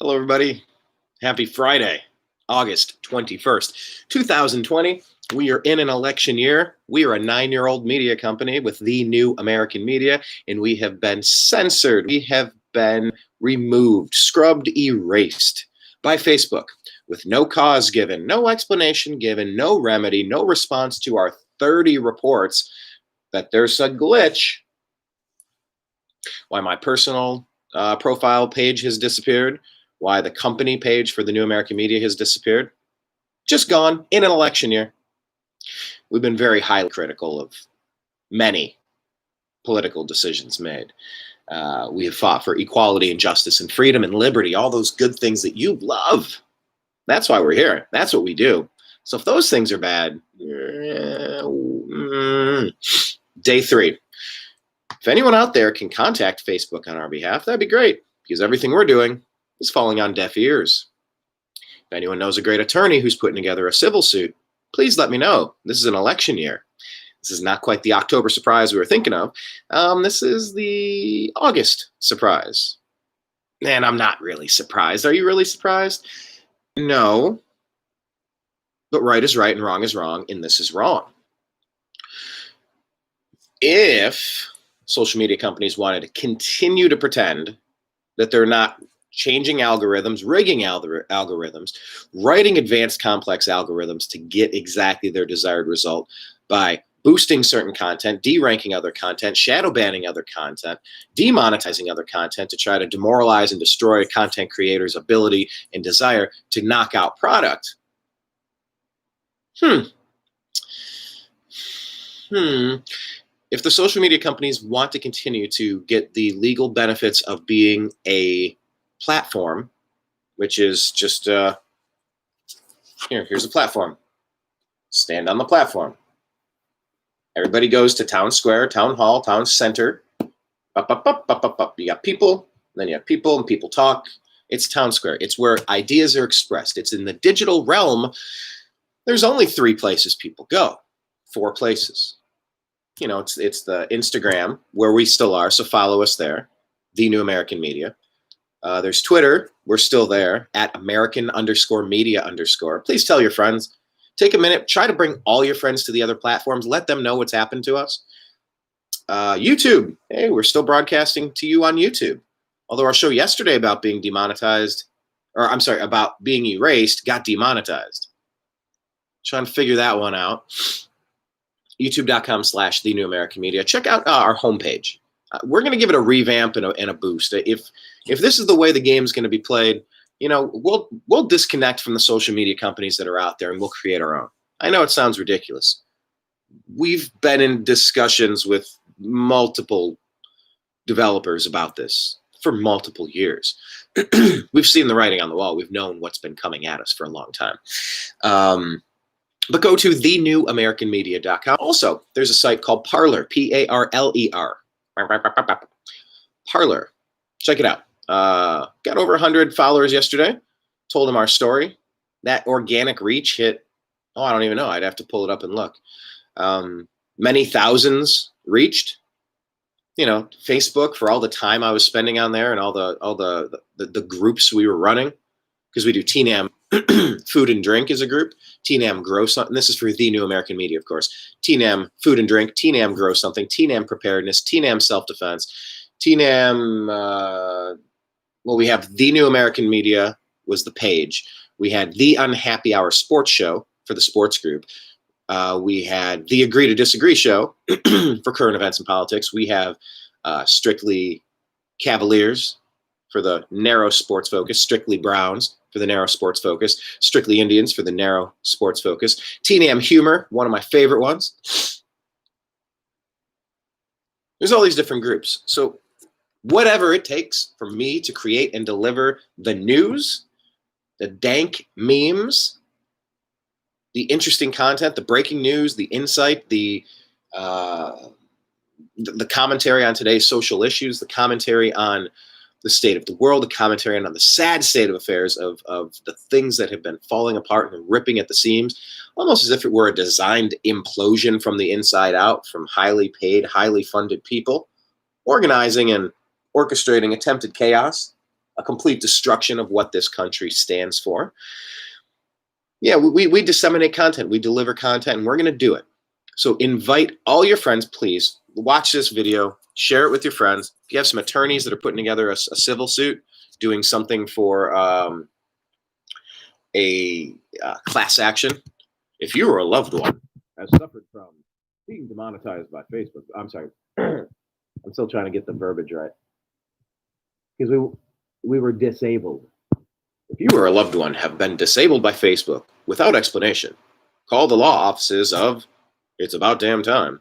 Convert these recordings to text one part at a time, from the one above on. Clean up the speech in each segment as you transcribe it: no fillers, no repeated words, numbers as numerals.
Hello, everybody. Happy Friday, August 21st, 2020. We are in an election year. We are a 9-year-old media company with The New American Media, and we have been censored. We have been removed, scrubbed, erased by Facebook with no cause given, no explanation given, no remedy, no response to our 30 reports that there's a glitch. Why my personal profile page has disappeared, why the company page for The New American Media has disappeared. Just gone in an election year. We've been very highly critical of many political decisions made. We have fought for equality and justice and freedom and liberty, all those good things that you love. That's why we're here. That's what we do. So if those things are bad, day 3. If anyone out there can contact Facebook on our behalf, that'd be great, because everything we're doing is falling on deaf ears. If anyone knows a great attorney who's putting together a civil suit, please let me know. This is an election year. This is not quite the October surprise we were thinking of. This is the August surprise. And I'm not really surprised. Are you really surprised? No. But right is right and wrong is wrong, and this is wrong. If social media companies wanted to continue to pretend that they're not changing algorithms, rigging algorithms, writing advanced complex algorithms to get exactly their desired result by boosting certain content, deranking other content, shadow banning other content, demonetizing other content to try to demoralize and destroy content creators' ability and desire to knock out product. If the social media companies want to continue to get the legal benefits of being a platform, which is just here's a platform. Stand on the platform. Everybody goes to town square, town hall, town center. Up. You got people, then you have people, and people talk. It's town square. It's where ideas are expressed. It's in the digital realm. There's only 3 places people go. 4 places. It's the Instagram, where we still are, so follow us there, The New American Media. There's Twitter. We're still there, at American_media_. Please tell your friends. Take a minute. Try to bring all your friends to the other platforms. Let them know what's happened to us. YouTube. Hey, we're still broadcasting to you on YouTube. Although our show yesterday about being demonetized, about being erased, got demonetized. Trying to figure that one out. YouTube.com/TheNewAmericanMedia. Check out our homepage. We're going to give it a revamp and a boost. If this is the way the game's going to be played, we'll disconnect from the social media companies that are out there, and we'll create our own. I know it sounds ridiculous. We've been in discussions with multiple developers about this for multiple years. We've seen the writing on the wall. We've known what's been coming at us for a long time. But go to TheNewAmericanMedia.com. Also, there's a site called Parler, Parler. Parler. Check it out. Got over 100 followers yesterday. Told them our story. That organic reach hit, I don't even know. I'd have to pull it up and look. Many thousands reached. Facebook, for all the time I was spending on there and all the groups we were running, because we do TNAM Food and Drink as a group. TNAM Grow Something. This is for The New American Media, of course. TNAM Food and Drink. TNAM Grow Something. TNAM Preparedness. TNAM Self-Defense. TNAM, we have The New American Media was the page. We had The Unhappy Hour Sports Show for the sports group. We had The Agree to Disagree Show for current events and politics. We have Strictly Cavaliers for the narrow sports focus. Strictly Browns for the narrow sports focus. Strictly Indians for the narrow sports focus. TNAM Humor, one of my favorite ones. There's all these different groups. So whatever it takes for me to create and deliver the news, the dank memes, the interesting content, the breaking news, the insight, the commentary on today's social issues, the commentary on the state of the world, the commentary on the sad state of affairs of the things that have been falling apart and ripping at the seams, almost as if it were a designed implosion from the inside out from highly paid, highly funded people, organizing and orchestrating attempted chaos a complete destruction of what this country stands for. Yeah, we disseminate content, we deliver content, and we're going to do it. So invite all your friends, please. Watch this video, share it with your friends. If you have some attorneys that are putting together a civil suit, doing something for a class action, if you or a loved one has suffered from being demonetized by Facebook, I'm sorry, I'm still trying to get the verbiage right, because we were disabled. If you or a loved one have been disabled by Facebook without explanation, call the law offices of It's About Damn Time.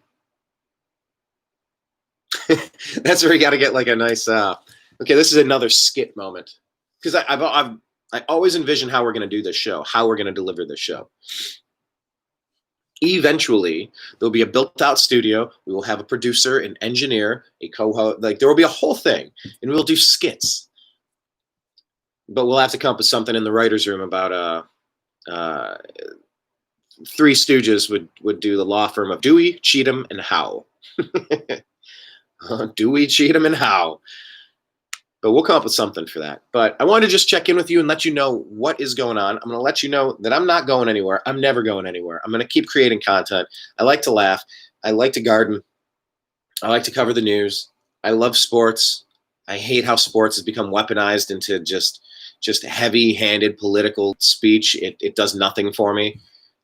That's where you got to get like a nice, okay, this is another skit moment. Because I always envision how we're going to do this show, how we're going to deliver this show. Eventually, there'll be a built-out studio. We will have a producer, an engineer, a co-host. Like, there will be a whole thing, and we'll do skits. But we'll have to come up with something in the writer's room about Three Stooges would do the law firm of Dewey, Cheatham, and Howe. Dewey, Cheatham, and Howe. But we'll come up with something for that. But I wanted to just check in with you and let you know what is going on. I'm going to let you know that I'm not going anywhere. I'm never going anywhere. I'm going to keep creating content. I like to laugh. I like to garden. I like to cover the news. I love sports. I hate how sports has become weaponized into just heavy-handed political speech. It does nothing for me.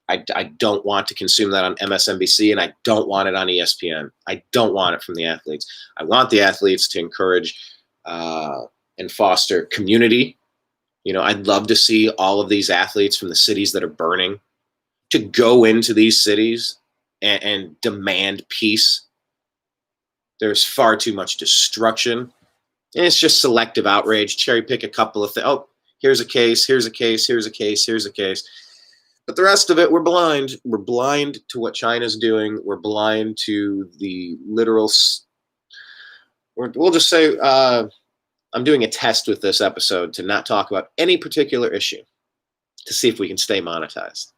I don't want to consume that on MSNBC, and I don't want it on ESPN. I don't want it from the athletes. I want the athletes to encourage and foster community. You know, I'd love to see all of these athletes from the cities that are burning to go into these cities and demand peace. There's far too much destruction. And it's just selective outrage. Cherry pick a couple of things. Oh, here's a case, here's a case, here's a case, here's a case. But the rest of it, we're blind. We're blind to what China's doing. We're blind to the literal. We'll just say I'm doing a test with this episode to not talk about any particular issue to see if we can stay monetized.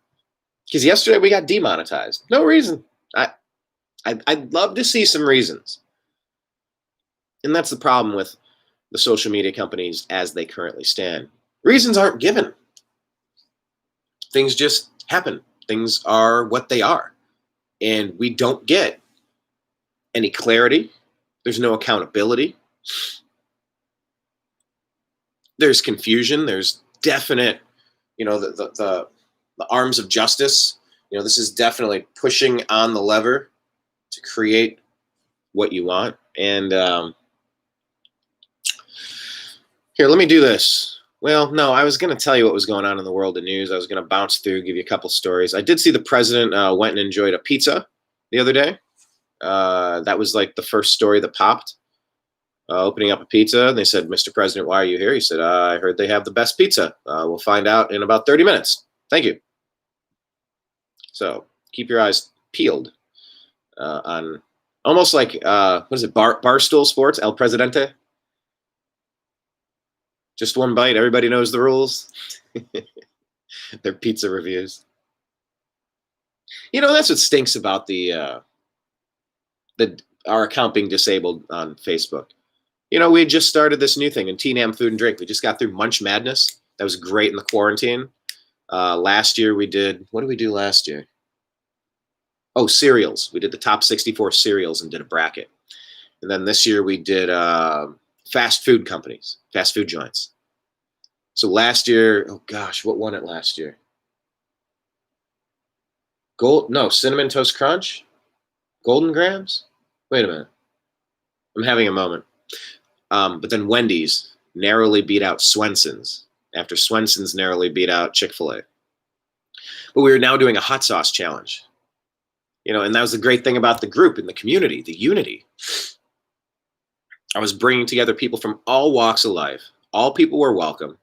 Because yesterday we got demonetized. No reason. I'd love to see some reasons. And that's the problem with the social media companies as they currently stand. Reasons aren't given. Things just happen. Things are what they are. And we don't get any clarity. There's no accountability. There's confusion. There's definite, the arms of justice. This is definitely pushing on the lever to create what you want. And here, let me do this. Well, no, I was going to tell you what was going on in the world of news. I was going to bounce through, give you a couple stories. I did see the president went and enjoyed a pizza the other day. That was like the first story that popped. Opening up a pizza, and they said, "Mr. President, why are you here?" He said, "I heard they have the best pizza. We'll find out in about 30 minutes. Thank you." So keep your eyes peeled on almost like, what is it, Barstool Sports, El Presidente? Just one bite, everybody knows the rules. Their pizza reviews. That's what stinks about our account being disabled on Facebook. We had just started this new thing in TNAM Food and Drink. We just got through Munch Madness. That was great in the quarantine. Last year we did, what did we do last year? Oh, cereals. We did the top 64 cereals and did a bracket. And then this year we did fast food companies, fast food joints. So last year, oh gosh, what won it last year? Cinnamon Toast Crunch? Golden Grams? Wait a minute. I'm having a moment. But then Wendy's narrowly beat out Swenson's after Swenson's narrowly beat out Chick-fil-A. But we were now doing a hot sauce challenge. And that was the great thing about the group and the community, the unity. I was bringing together people from all walks of life. All people were welcome.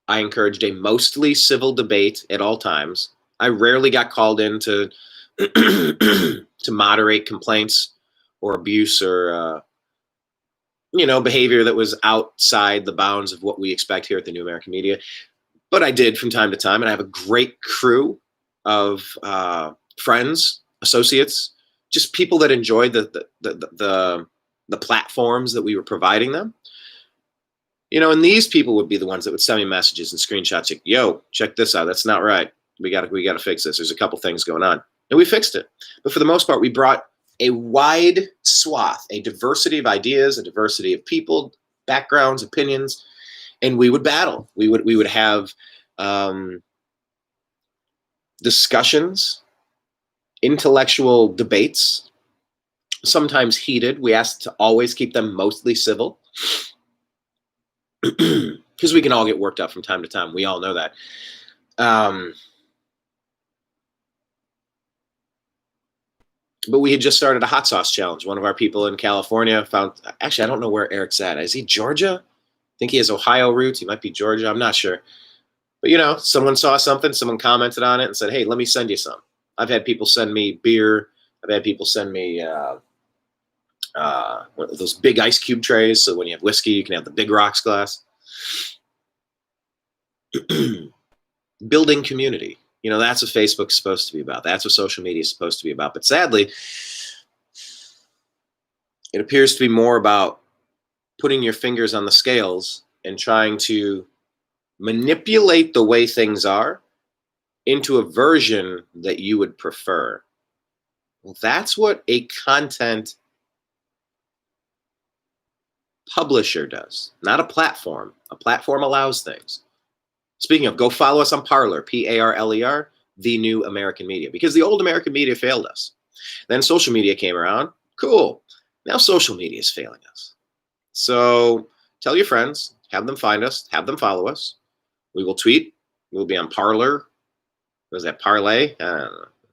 I encouraged a mostly civil debate at all times. I rarely got called in to to moderate complaints or abuse or behavior that was outside the bounds of what we expect here at the New American Media. But I did from time to time, and I have a great crew of friends, associates, just people that enjoyed the platforms that we were providing them. And these people would be the ones that would send me messages and screenshots like, yo, check this out. That's not right. We got to fix this. There's a couple things going on. And we fixed it. But for the most part, we brought a wide swath, a diversity of ideas, a diversity of people, backgrounds, opinions, and we would battle. We would have discussions, intellectual debates, sometimes heated. We asked to always keep them mostly civil, because we can all get worked up from time to time. We all know that. But we had just started a hot sauce challenge. One of our people in California found, actually, I don't know where Eric's at. Is he Georgia? I think he has Ohio roots. He might be Georgia. I'm not sure. But, someone saw something, someone commented on it and said, hey, let me send you some. I've had people send me beer. I've had people send me those big ice cube trays. So when you have whiskey, you can have the big rocks glass. Building community. That's what Facebook's supposed to be about. That's what social media is supposed to be about. But sadly, it appears to be more about putting your fingers on the scales and trying to manipulate the way things are into a version that you would prefer. Well, that's what a content publisher does, not a platform. A platform allows things. Speaking of, go follow us on Parler, Parler, The New American Media, because the old American media failed us. Then social media came around. Cool. Now social media is failing us. So tell your friends, have them find us, have them follow us. We will tweet. We'll be on Parler. What is that, Parlay?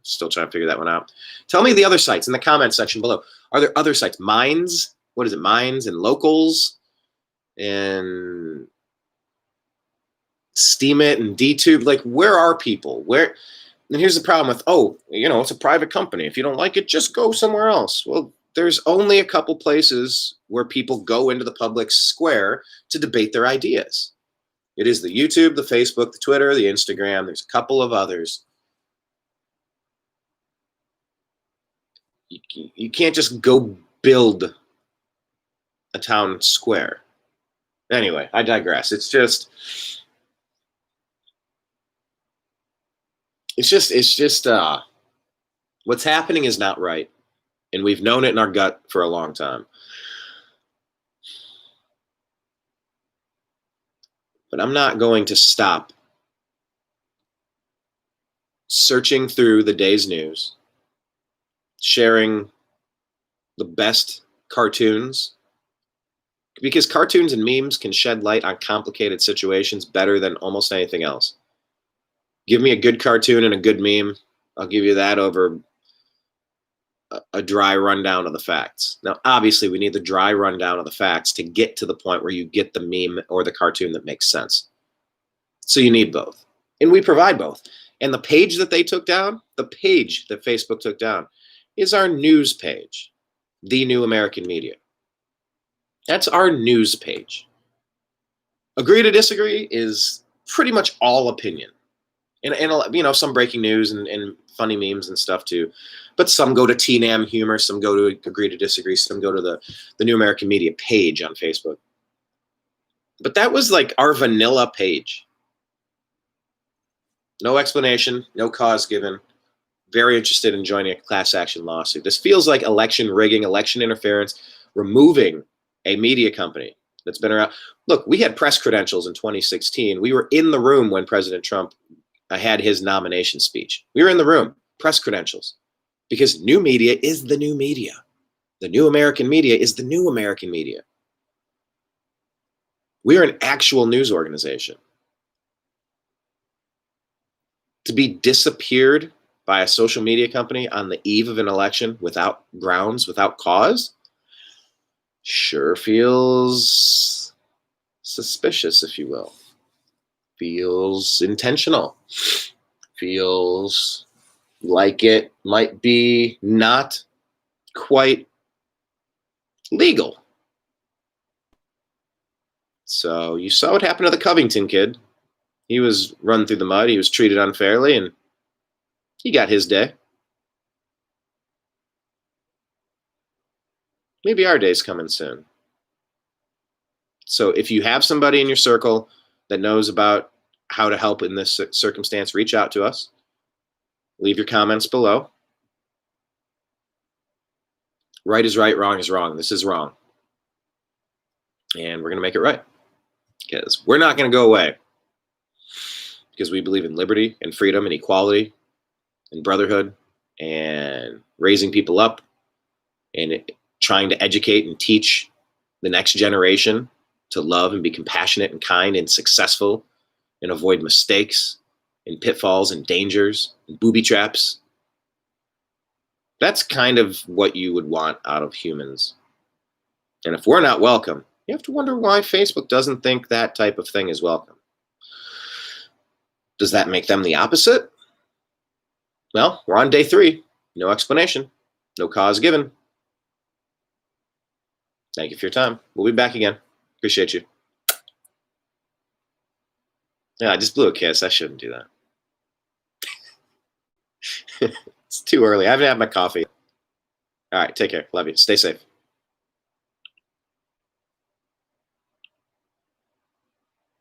Still trying to figure that one out. Tell me the other sites in the comment section below. Are there other sites? Minds? What is it? Minds and Locals and Steam It and DTube? Like, where are people? Where? And here's the problem with, it's a private company. If you don't like it, just go somewhere else. Well, there's only a couple places where people go into the public square to debate their ideas. It is the YouTube, the Facebook, the Twitter, the Instagram. There's a couple of others. You can't just go build a town square. Anyway, I digress. It's just what's happening is not right. And we've known it in our gut for a long time. But I'm not going to stop searching through the day's news, sharing the best cartoons, because cartoons and memes can shed light on complicated situations better than almost anything else. Give me a good cartoon and a good meme, I'll give you that over a dry rundown of the facts. Now, obviously, we need the dry rundown of the facts to get to the point where you get the meme or the cartoon that makes sense. So you need both. And we provide both. And the page that they took down, the page that Facebook took down, is our news page, The New American Media. That's our news page. Agree to disagree is pretty much all opinion. And some breaking news and funny memes and stuff too. But some go to TNAM humor, some go to Agree to Disagree, some go to the New American Media page on Facebook. But that was like our vanilla page. No explanation, no cause given. Very interested in joining a class action lawsuit. This feels like election rigging, election interference, removing a media company that's been around. Look, we had press credentials in 2016. We were in the room when President Trump had his nomination speech. We were in the room, press credentials, because new media is the new media. The New American Media is the New American Media. We are an actual news organization. To be disappeared by a social media company on the eve of an election without grounds, without cause, sure feels suspicious, if you will. Feels intentional. Feels like it might be not quite legal. So you saw what happened to the Covington kid. He was run through the mud. He was treated unfairly, and he got his day. Maybe our day's coming soon. So if you have somebody in your circle that knows about how to help in this circumstance, reach out to us. Leave your comments below. Right is right, wrong is wrong. This is wrong. And we're going to make it right. Because we're not going to go away. Because we believe in liberty and freedom and equality and brotherhood and raising people up and trying to educate and teach the next generation to love and be compassionate and kind and successful and avoid mistakes and pitfalls and dangers and booby traps. That's kind of what you would want out of humans. And if we're not welcome, you have to wonder why Facebook doesn't think that type of thing is welcome. Does that make them the opposite? Well, we're on day 3. No explanation. No cause given. Thank you for your time. We'll be back again. Appreciate you. Yeah, I just blew a kiss. I shouldn't do that. It's too early. I haven't had my coffee. All right, take care. Love you. Stay safe.